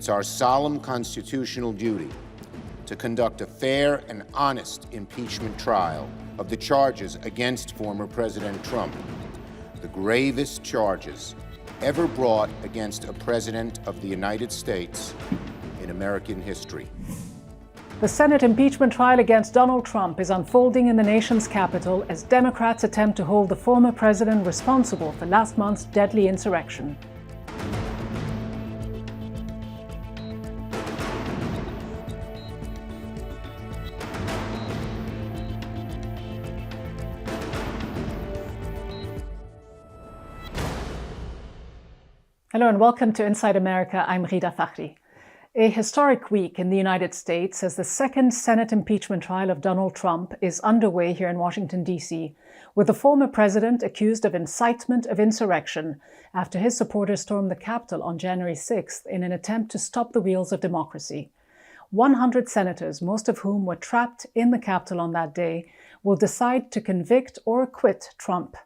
it's our solemn constitutional duty to conduct a fair and honest impeachment trial of the charges against former President Trump, the gravest charges ever brought against a president of the United States in American history. The Senate impeachment trial against Donald Trump is unfolding in the nation's capital as Democrats attempt to hold the former president responsible for last month's deadly insurrection. Hello and welcome to Inside America. I'm Ghida Fakhry. A historic week in the United States as the second Senate impeachment trial of Donald Trump is underway here in Washington, D.C., with the former president accused of incitement of insurrection after his supporters stormed the Capitol on January 6th in an attempt to stop the wheels of democracy. 100 senators, most of whom were trapped in the Capitol on that day, will decide to convict or acquit Trump.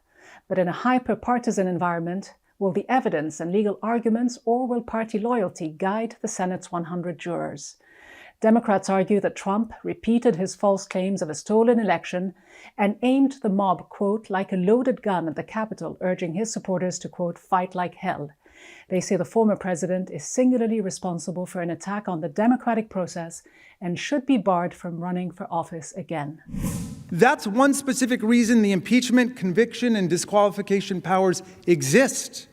But in a hyper-partisan environment, will the evidence and legal arguments or will party loyalty guide the Senate's 100 jurors? Democrats argue that Trump repeated his false claims of a stolen election and aimed the mob, quote, like a loaded gun at the Capitol, urging his supporters to, quote, fight like hell. They say the former president is singularly responsible for an attack on the democratic process and should be barred from running for office again. That's one specific reason the impeachment, conviction, and disqualification powers exist: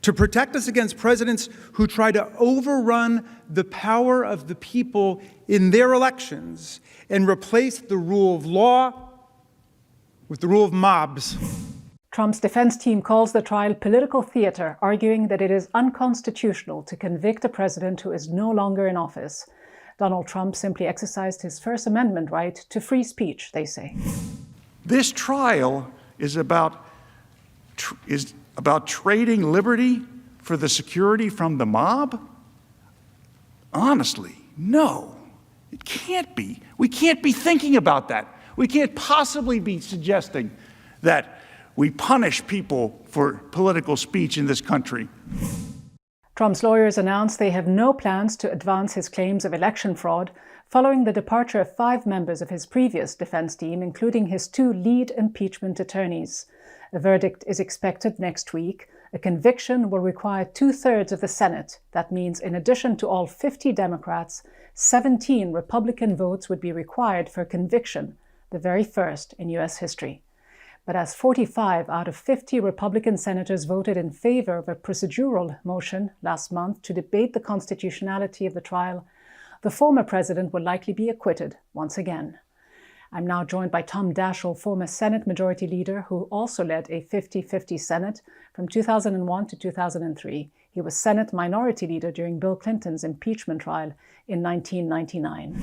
to protect us against presidents who try to overrun the power of the people in their elections and replace the rule of law with the rule of mobs. Trump's defense team calls the trial political theater, arguing that it is unconstitutional to convict a president who is no longer in office. Donald Trump simply exercised his First Amendment right to free speech, they say. This trial is about trading liberty for the security from the mob? Honestly, no. It can't be. We can't be thinking about that. We can't possibly be suggesting that we punish people for political speech in this country. Trump's lawyers announced they have no plans to advance his claims of election fraud following the departure of 5 members of his previous defense team, including his 2 lead impeachment attorneys. A verdict is expected next week. A conviction will require 2/3 of the Senate. That means in addition to all 50 Democrats, 17 Republican votes would be required for conviction, the very first in U.S. history. But as 45 out of 50 Republican senators voted in favor of a procedural motion last month to debate the constitutionality of the trial, the former president will likely be acquitted once again. I'm now joined by Tom Daschle, former Senate Majority Leader, who also led a 50-50 Senate from 2001 to 2003. He was Senate Minority Leader during Bill Clinton's impeachment trial in 1999.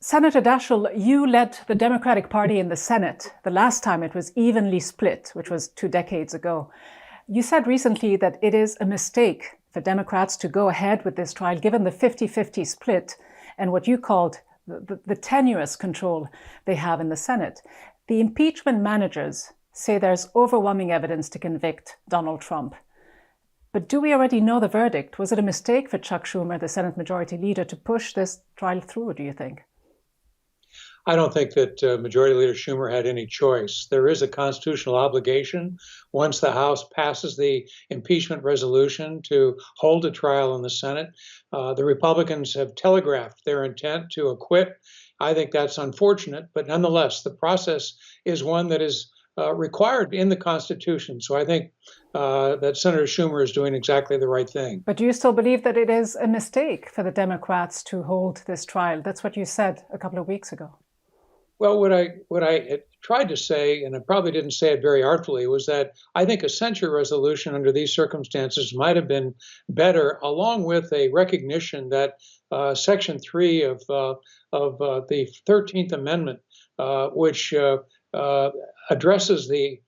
Senator Daschle, you led the Democratic Party in the Senate the last time it was evenly split, which was 2 decades ago. You said recently that it is a mistake for Democrats to go ahead with this trial, given the 50-50 split and what you called the tenuous control they have in the Senate. The impeachment managers say there's overwhelming evidence to convict Donald Trump. But do we already know the verdict? Was it a mistake for Chuck Schumer, the Senate Majority Leader, to push this trial through, do you think? I don't think that Majority Leader Schumer had any choice. There is a constitutional obligation, once the House passes the impeachment resolution, to hold a trial in the Senate. The Republicans have telegraphed their intent to acquit. I think that's unfortunate, but nonetheless, the process is one that is required in the Constitution. So I think that Senator Schumer is doing exactly the right thing. But do you still believe that it is a mistake for the Democrats to hold this trial? That's what you said a couple of weeks ago. Well, what I had tried to say, and I probably didn't say it very artfully, was that I think a censure resolution under these circumstances might have been better, along with a recognition that Section 3 of the 13th Amendment, which addresses the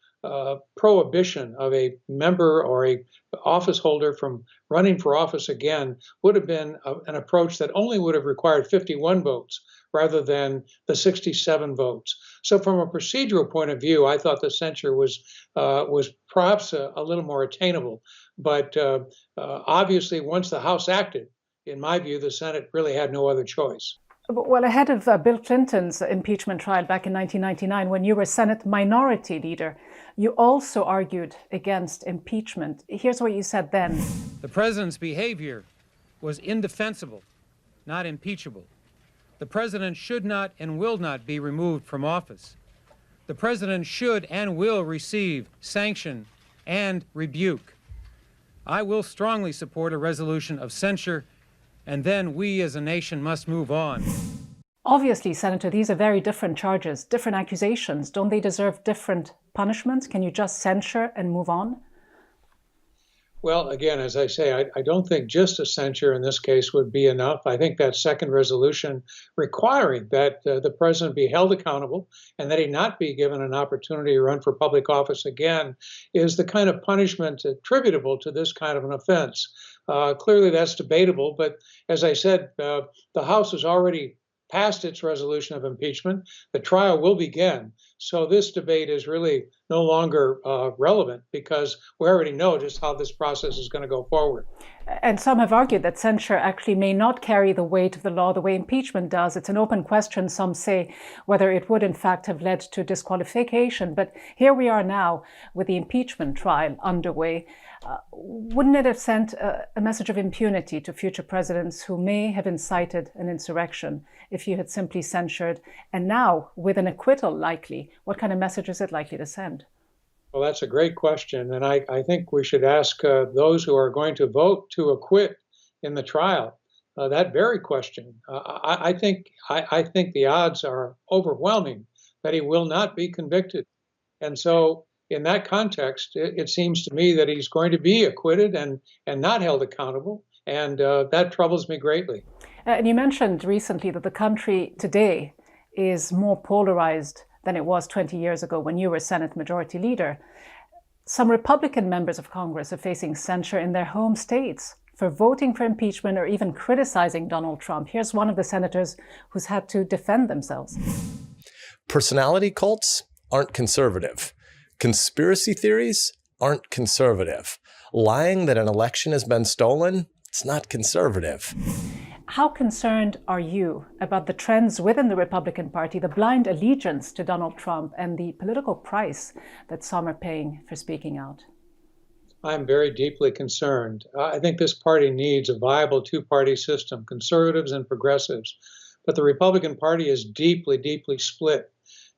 prohibition of a member or a office holder from running for office again, would have been an approach that only would have required 51 votes rather than the 67 votes. So from a procedural point of view, I thought the censure was perhaps a little more attainable. But obviously, once the House acted, in my view, the Senate really had no other choice. Well, ahead of Bill Clinton's impeachment trial back in 1999, when you were Senate Minority Leader, you also argued against impeachment. Here's what you said then. The president's behavior was indefensible, not impeachable. The president should not and will not be removed from office. The president should and will receive sanction and rebuke. I will strongly support a resolution of censure, and then we as a nation must move on. Obviously, Senator, these are very different charges, different accusations. Don't they deserve different punishments? Can you just censure and move on? Well, again, as I say, I don't think just a censure in this case would be enough. I think that second resolution requiring that the president be held accountable and that he not be given an opportunity to run for public office again is the kind of punishment attributable to this kind of an offense. Clearly, that's debatable. But as I said, the House has already passed its resolution of impeachment. The trial will begin. So this debate is really no longer relevant because we already know just how this process is going to go forward. And some have argued that censure actually may not carry the weight of the law the way impeachment does. It's an open question, some say, whether it would in fact have led to disqualification. But here we are now with the impeachment trial underway. Wouldn't it have sent a message of impunity to future presidents who may have incited an insurrection if you had simply censured? And now, with an acquittal likely, what kind of message is it likely to send? Well, that's a great question. And I think we should ask those who are going to vote to acquit in the trial that very question. I think the odds are overwhelming that he will not be convicted. And so in that context, it seems to me that he's going to be acquitted and not held accountable. And that troubles me greatly. And you mentioned recently that the country today is more polarized than it was 20 years ago when you were Senate Majority Leader. Some Republican members of Congress are facing censure in their home states for voting for impeachment or even criticizing Donald Trump. Here's one of the senators who's had to defend themselves. Personality cults aren't conservative. Conspiracy theories aren't conservative. Lying that an election has been stolen, it's not conservative. How concerned are you about the trends within the Republican Party, the blind allegiance to Donald Trump, and the political price that some are paying for speaking out? I'm very deeply concerned. I think this party needs a viable two-party system, conservatives and progressives. But the Republican Party is deeply, deeply split.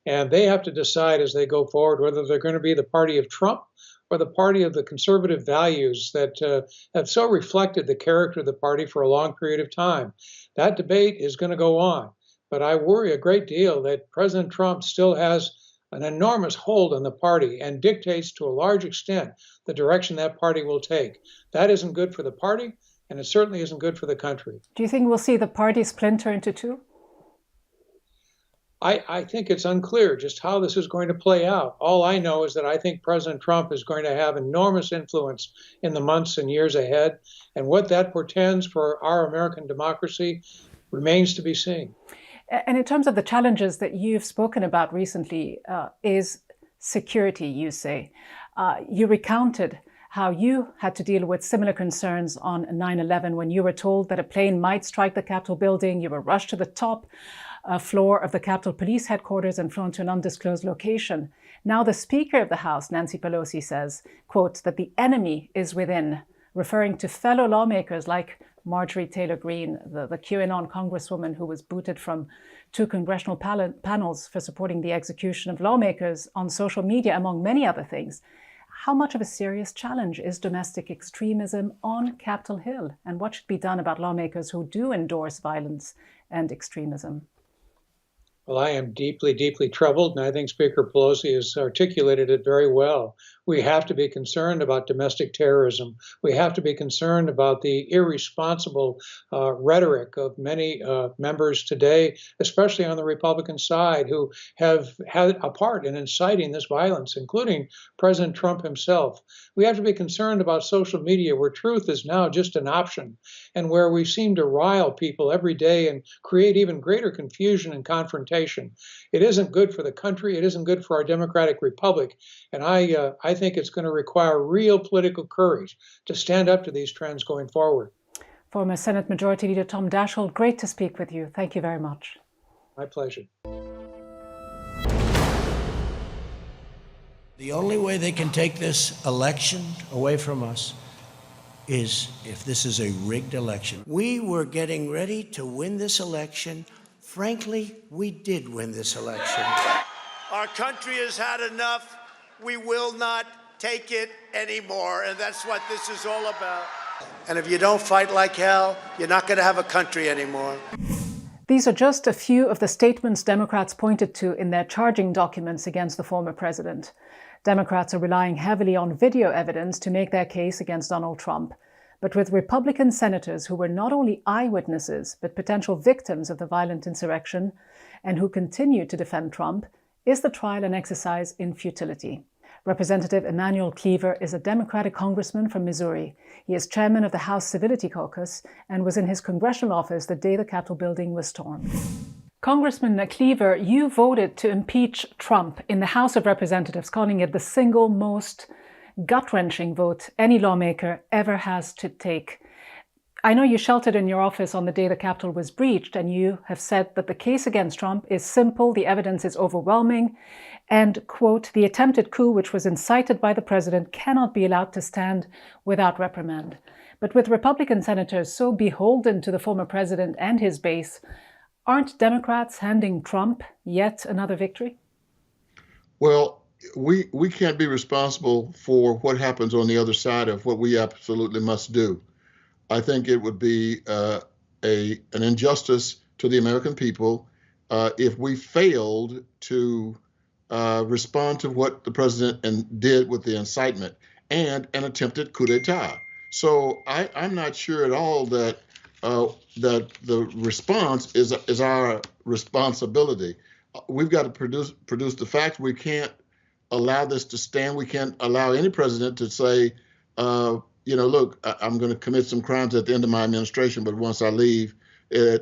And they have to decide as they go forward whether they're going to be the party of Trump or the party of the conservative values that have so reflected the character of the party for a long period of time. That debate is going to go on. But I worry a great deal that President Trump still has an enormous hold on the party and dictates to a large extent the direction that party will take. That isn't good for the party, and it certainly isn't good for the country. Do you think we'll see the party splinter into two? I think it's unclear just how this is going to play out. All I know is that I think President Trump is going to have enormous influence in the months and years ahead. And what that portends for our American democracy remains to be seen. And in terms of the challenges that you've spoken about recently, is security, you say. You recounted how you had to deal with similar concerns on 9/11 when you were told that a plane might strike the Capitol building. You were rushed to the top floor of the Capitol Police headquarters and flown to an undisclosed location. Now the Speaker of the House, Nancy Pelosi, says, quote, that the enemy is within, referring to fellow lawmakers like Marjorie Taylor Greene, the QAnon congresswoman who was booted from 2 congressional panels for supporting the execution of lawmakers on social media, among many other things. How much of a serious challenge is domestic extremism on Capitol Hill? And what should be done about lawmakers who do endorse violence and extremism? Well, I am deeply, deeply troubled, and I think Speaker Pelosi has articulated it very well. We have to be concerned about domestic terrorism. We have to be concerned about the irresponsible rhetoric of many members today, especially on the Republican side, who have had a part in inciting this violence, including President Trump himself. We have to be concerned about social media, where truth is now just an option, and where we seem to rile people every day and create even greater confusion and confrontation. It isn't good for the country. It isn't good for our democratic republic. And I think it's going to require real political courage to stand up to these trends going forward. Former Senate Majority Leader Tom Daschle, great to speak with you. Thank you very much. My pleasure. The only way they can take this election away from us is if this is a rigged election. We were getting ready to win this election. Frankly, we did win this election. Our country has had enough. We will not take it anymore, and that's what this is all about. And if you don't fight like hell, you're not going to have a country anymore. These are just a few of the statements Democrats pointed to in their charging documents against the former president. Democrats are relying heavily on video evidence to make their case against Donald Trump. But with Republican senators who were not only eyewitnesses, but potential victims of the violent insurrection, and who continue to defend Trump, is the trial an exercise in futility? Representative Emanuel Cleaver is a Democratic congressman from Missouri. He is chairman of the House Civility Caucus and was in his congressional office the day the Capitol building was stormed. Congressman Cleaver, you voted to impeach Trump in the House of Representatives, calling it the single most gut-wrenching vote any lawmaker ever has to take. I know you sheltered in your office on the day the Capitol was breached, and you have said that the case against Trump is simple, the evidence is overwhelming, and, quote, the attempted coup which was incited by the president cannot be allowed to stand without reprimand. But with Republican senators so beholden to the former president and his base, aren't Democrats handing Trump yet another victory? Well, we can't be responsible for what happens on the other side of what we absolutely must do. I think it would be an injustice to the American people if we failed to respond to what the president did with the incitement and an attempted coup d'etat. So I'm not sure at all that the response is our responsibility. We've got to produce the facts. We can't allow this to stand. We can't allow any president to say, look, I'm going to commit some crimes at the end of my administration, but once I leave,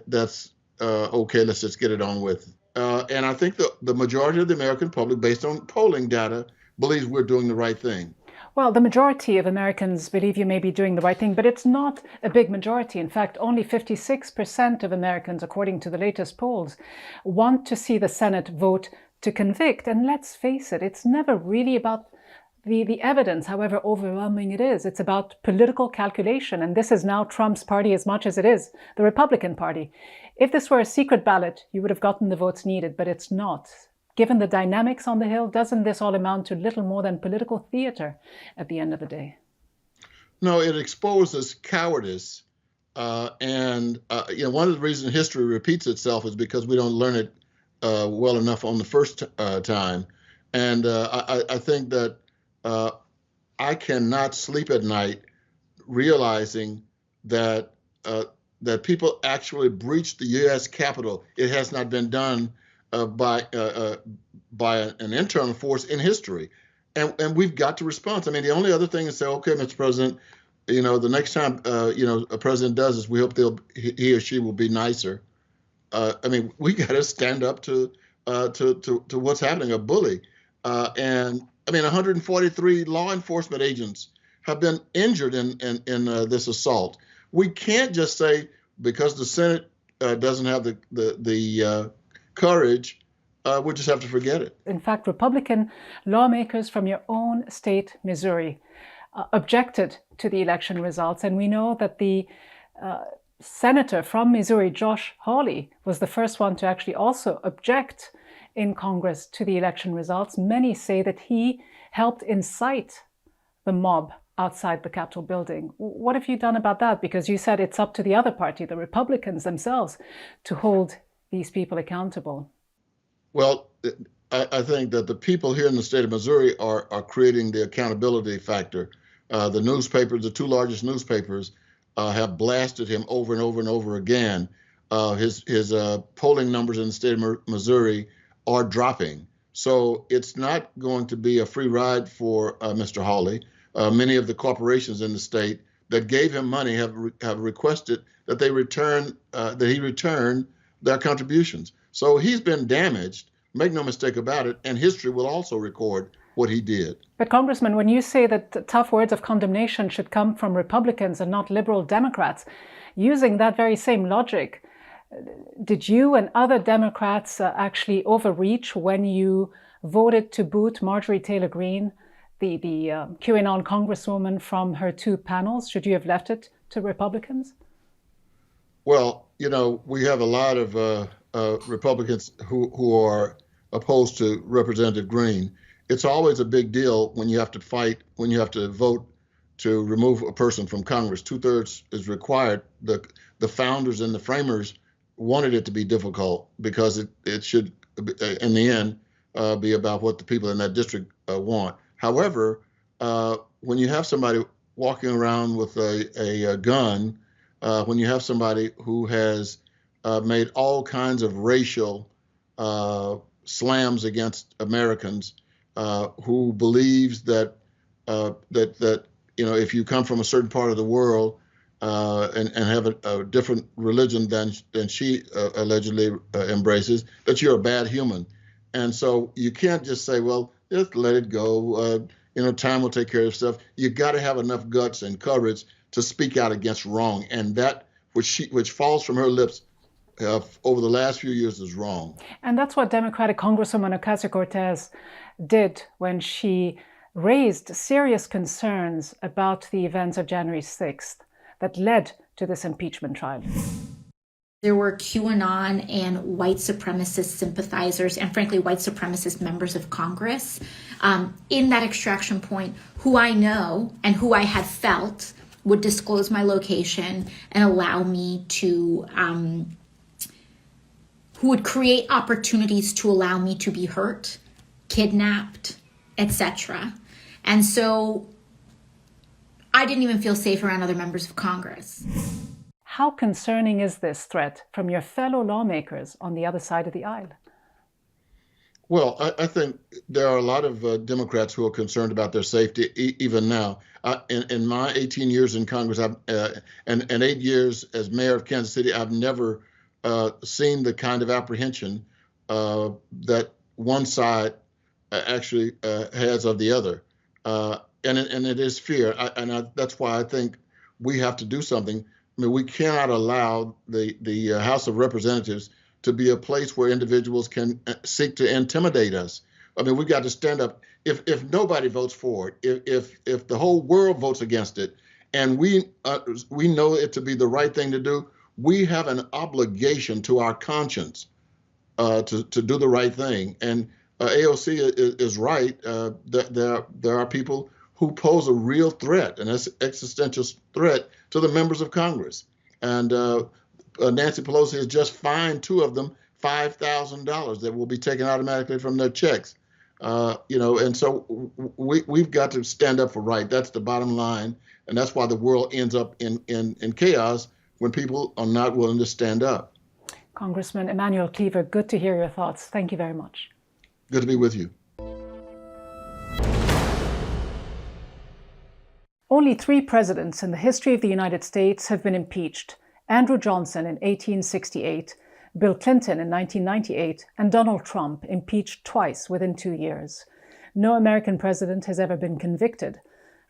that's okay. Let's just get it on with. And I think the majority of the American public, based on polling data, believes we're doing the right thing. Well, the majority of Americans believe you may be doing the right thing, but it's not a big majority. In fact, only 56% of Americans, according to the latest polls, want to see the Senate vote to convict. And let's face it, it's never really about the evidence, however overwhelming it is. It's about political calculation. And this is now Trump's party as much as it is the Republican Party. If this were a secret ballot, you would have gotten the votes needed, but it's not. Given the dynamics on the Hill, doesn't this all amount to little more than political theater at the end of the day? No, it exposes cowardice. One of the reasons history repeats itself is because we don't learn it well enough on the first time. And I think that I cannot sleep at night realizing that people actually breached the U.S. Capitol. It has not been done by an internal force in history, and we've got to respond. I mean, the only other thing is say, okay, Mr. President, the next time a president does this, we hope he or she will be nicer. We got to stand up to what's happening, a bully, and 143 law enforcement agents have been injured in this assault. We can't just say because the Senate doesn't have the courage, we just have to forget it. In fact, Republican lawmakers from your own state, Missouri, objected to the election results. And we know that the senator from Missouri, Josh Hawley, was the first one to actually also object in Congress to the election results. Many say that he helped incite the mob outside the Capitol building. What have you done about that? Because you said it's up to the other party, the Republicans themselves, to hold these people accountable. Well, I think that the people here in the state of Missouri are creating the accountability factor. The newspapers, the two largest newspapers, have blasted him over and over and over again. His polling numbers in the state of Missouri are dropping. So it's not going to be a free ride for Mr. Hawley. Many of the corporations in the state that gave him money have requested that he return their contributions. So he's been damaged, make no mistake about it, and history will also record what he did. But Congressman, when you say that tough words of condemnation should come from Republicans and not liberal Democrats, using that very same logic, did you and other Democrats actually overreach when you voted to boot Marjorie Taylor Greene, the QAnon congresswoman, from her 2 panels? Should you have left it to Republicans? Well, you know, we have a lot of Republicans who are opposed to Representative Greene. It's always a big deal when you have to fight, when you have to vote to remove a person from Congress. 2/3 is required. The founders and the framers wanted it to be difficult because it should, in the end, be about what the people in that district want. However, when you have somebody walking around with a gun, when you have somebody who has made all kinds of racial slams against Americans, who believes that you know, if you come from a certain part of the world and have a different religion than she allegedly embraces, that you're a bad human. And so you can't just say, well, just let it go. You know, time will take care of stuff. You got to have enough guts and courage to speak out against wrong, and that which falls from her lips over the last few years is wrong. And that's what Democratic Congresswoman Ocasio-Cortez did when she raised serious concerns about the events of January 6th that led to this impeachment trial. There were QAnon and white supremacist sympathizers and, frankly, white supremacist members of Congress in that extraction point who I know and who I had felt would disclose my location and allow me to, who would create opportunities to allow me to be hurt, kidnapped, etc. And so I didn't even feel safe around other members of Congress. How concerning is this threat from your fellow lawmakers on the other side of the aisle? Well, I think there are a lot of Democrats who are concerned about their safety even now. In my 18 years in Congress and 8 years as mayor of Kansas City, I've never seen the kind of apprehension that one side actually has of the other. And it is fear. That's why I think we have to do something. I mean, we cannot allow the House of Representatives to be a place where individuals can seek to intimidate us. I mean, we got to stand up. If nobody votes for it, if the whole world votes against it, and we know it to be the right thing to do, we have an obligation to our conscience to do the right thing. And AOC is right. There are people who pose a real threat, an existential threat to the members of Congress. And Nancy Pelosi has just fined 2 of them $5,000 that will be taken automatically from their checks. You know, and so we've got to stand up for right. That's the bottom line. And that's why the world ends up in chaos when people are not willing to stand up. Congressman Emanuel Cleaver, good to hear your thoughts. Thank you very much. Good to be with you. Only 3 presidents in the history of the United States have been impeached: Andrew Johnson in 1868, Bill Clinton in 1998, and Donald Trump, impeached twice within 2 years. No American president has ever been convicted.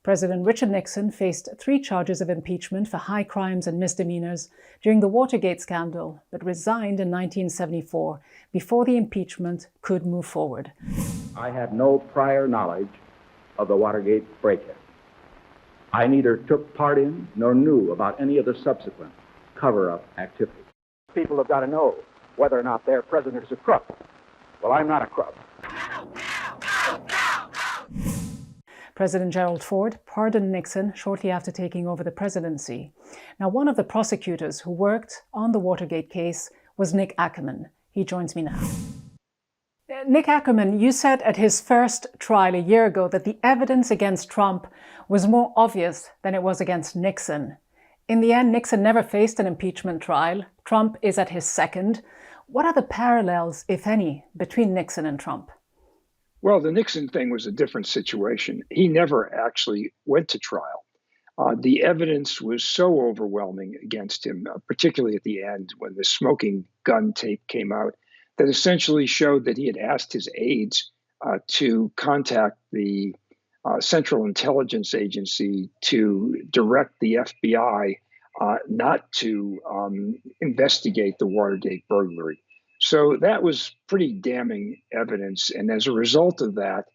President Richard Nixon faced 3 charges of impeachment for high crimes and misdemeanors during the Watergate scandal, but resigned in 1974 before the impeachment could move forward. I had no prior knowledge of the Watergate break-in. I neither took part in nor knew about any of the subsequent cover-up activities. People have got to know whether or not their president is a crook. Well, I'm not a crook. President Gerald Ford pardoned Nixon shortly after taking over the presidency. Now, one of the prosecutors who worked on the Watergate case was Nick Ackerman. He joins me now. Nick Ackerman, you said at his first trial a year ago that the evidence against Trump was more obvious than it was against Nixon. In the end, Nixon never faced an impeachment trial. Trump is at his second. What are the parallels, if any, between Nixon and Trump? Well, the Nixon thing was a different situation. He never actually went to trial. The evidence was so overwhelming against him, particularly at the end when the smoking gun tape came out, that essentially showed that he had asked his aides to contact the Central Intelligence Agency to direct the FBI not to investigate the Watergate burglary. So that was pretty damning evidence. And as a result of that,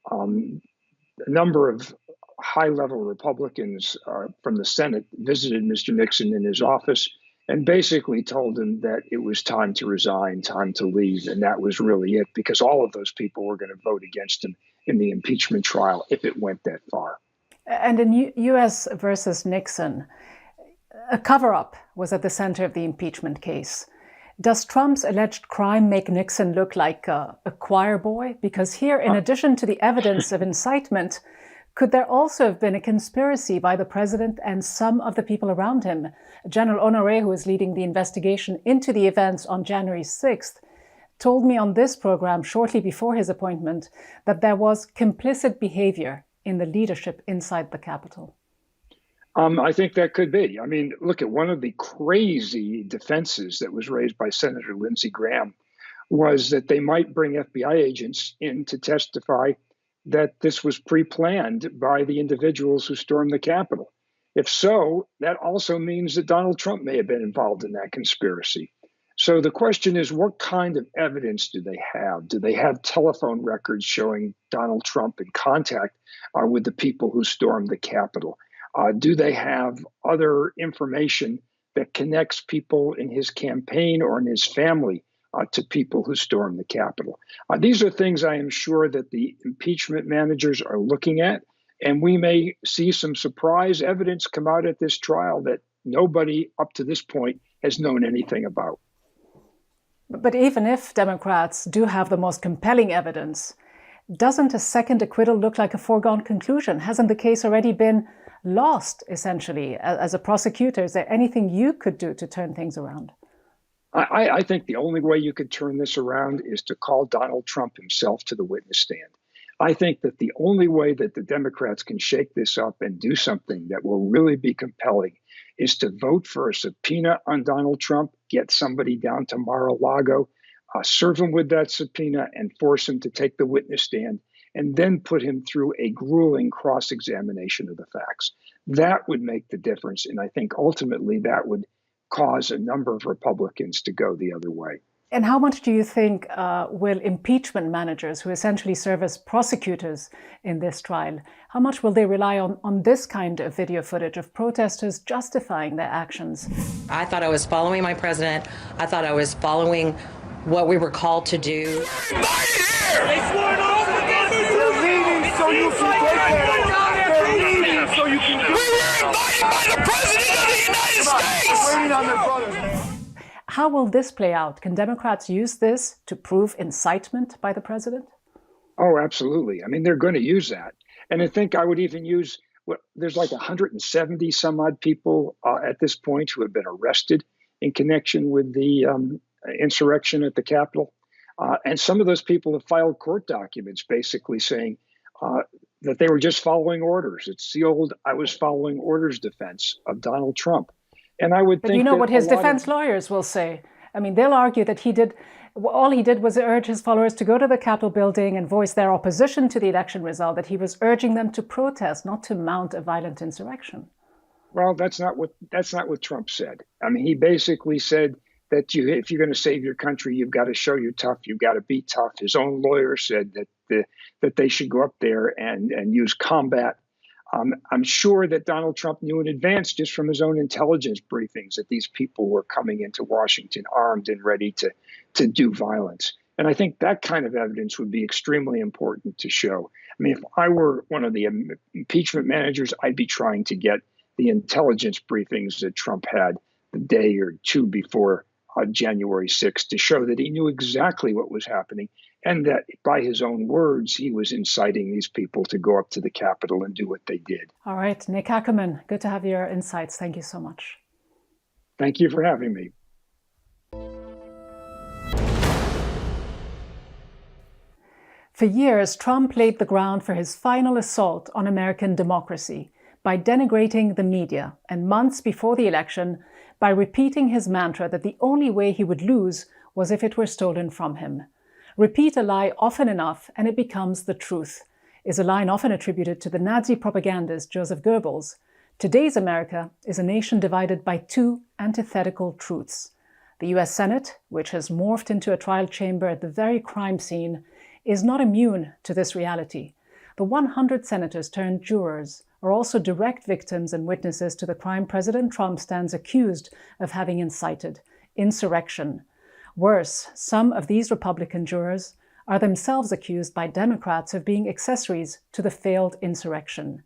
a number of high-level Republicans from the Senate visited Mr. Nixon in his office and basically told him that it was time to resign, time to leave. And that was really it, because all of those people were going to vote against him in the impeachment trial if it went that far. And in U.S. versus Nixon, a cover-up was at the center of the impeachment case. Does Trump's alleged crime make Nixon look like a choir boy? Because here, in addition to the evidence of incitement, could there also have been a conspiracy by the president and some of the people around him? General Honoré, who is leading the investigation into the events on January 6th, told me on this program shortly before his appointment that there was complicit behavior in the leadership inside the Capitol. I think that could be. I mean, look at one of the crazy defenses that was raised by Senator Lindsey Graham was that they might bring FBI agents in to testify that this was pre-planned by the individuals who stormed the Capitol. If so, that also means that Donald Trump may have been involved in that conspiracy. So the question is, what kind of evidence do they have? Do they have telephone records showing Donald Trump in contact with the people who stormed the Capitol? Do they have other information that connects people in his campaign or in his family to people who stormed the Capitol? These are things I am sure that the impeachment managers are looking at, and we may see some surprise evidence come out at this trial that nobody up to this point has known anything about. But even if Democrats do have the most compelling evidence, doesn't a second acquittal look like a foregone conclusion? Hasn't the case already been lost, essentially? As a prosecutor, is there anything you could do to turn things around? I think the only way you could turn this around is to call Donald Trump himself to the witness stand. I think that the only way that the Democrats can shake this up and do something that will really be compelling is to vote for a subpoena on Donald Trump, get somebody down to Mar-a-Lago, serve him with that subpoena and force him to take the witness stand, and then put him through a grueling cross-examination of the facts. That would make the difference. And I think ultimately that would cause a number of Republicans to go the other way. And how much do you think will impeachment managers, who essentially serve as prosecutors in this trial, how much will they rely on this kind of video footage of protesters justifying their actions? I thought I was following my president. I thought I was following what we were called to do. They swore an oath against you. They're leaving so you can take care. They're leaving so you can. We were invited by the President of the United States. Waiting on their brothers. How will this play out? Can Democrats use this to prove incitement by the president? Oh, absolutely. I mean, they're going to use that. And I think I would even use, there's like 170 some odd people at this point who have been arrested in connection with the insurrection at the Capitol. And some of those people have filed court documents basically saying that they were just following orders. It's the old "I was following orders" defense of Donald Trump. And I would think, but you know what his defense lawyers will say. I mean, they'll argue that all he did was urge his followers to go to the Capitol building and voice their opposition to the election result, that he was urging them to protest, not to mount a violent insurrection. Well, that's not what Trump said. I mean, he basically said that if you're going to save your country, you've got to show you're tough. You've got to be tough. His own lawyer said that they should go up there and use combat. I'm sure that Donald Trump knew in advance, just from his own intelligence briefings, that these people were coming into Washington armed and ready to do violence. And I think that kind of evidence would be extremely important to show. I mean, if I were one of the impeachment managers, I'd be trying to get the intelligence briefings that Trump had the day or two before January 6th to show that he knew exactly what was happening, and that by his own words, he was inciting these people to go up to the Capitol and do what they did. All right, Nick Ackerman, good to have your insights. Thank you so much. Thank you for having me. For years, Trump laid the ground for his final assault on American democracy by denigrating the media, and months before the election, by repeating his mantra that the only way he would lose was if it were stolen from him. Repeat a lie often enough and it becomes the truth, is a line often attributed to the Nazi propagandist Joseph Goebbels. Today's America is a nation divided by two antithetical truths. The US Senate, which has morphed into a trial chamber at the very crime scene, is not immune to this reality. The 100 senators turned jurors are also direct victims and witnesses to the crime President Trump stands accused of having incited, insurrection. Worse, some of these Republican jurors are themselves accused by Democrats of being accessories to the failed insurrection.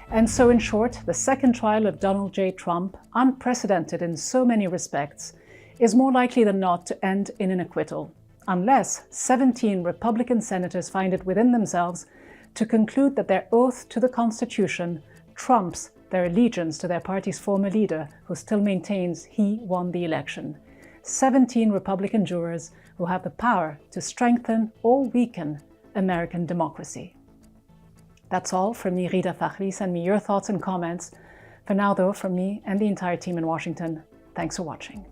And so, in short, the second trial of Donald J. Trump, unprecedented in so many respects, is more likely than not to end in an acquittal, unless 17 Republican senators find it within themselves to conclude that their oath to the Constitution trumps their allegiance to their party's former leader, who still maintains he won the election. 17 Republican jurors who have the power to strengthen or weaken American democracy. That's all from me, Ghida Fakhry. Send me your thoughts and comments. For now, though, from me and the entire team in Washington, thanks for watching.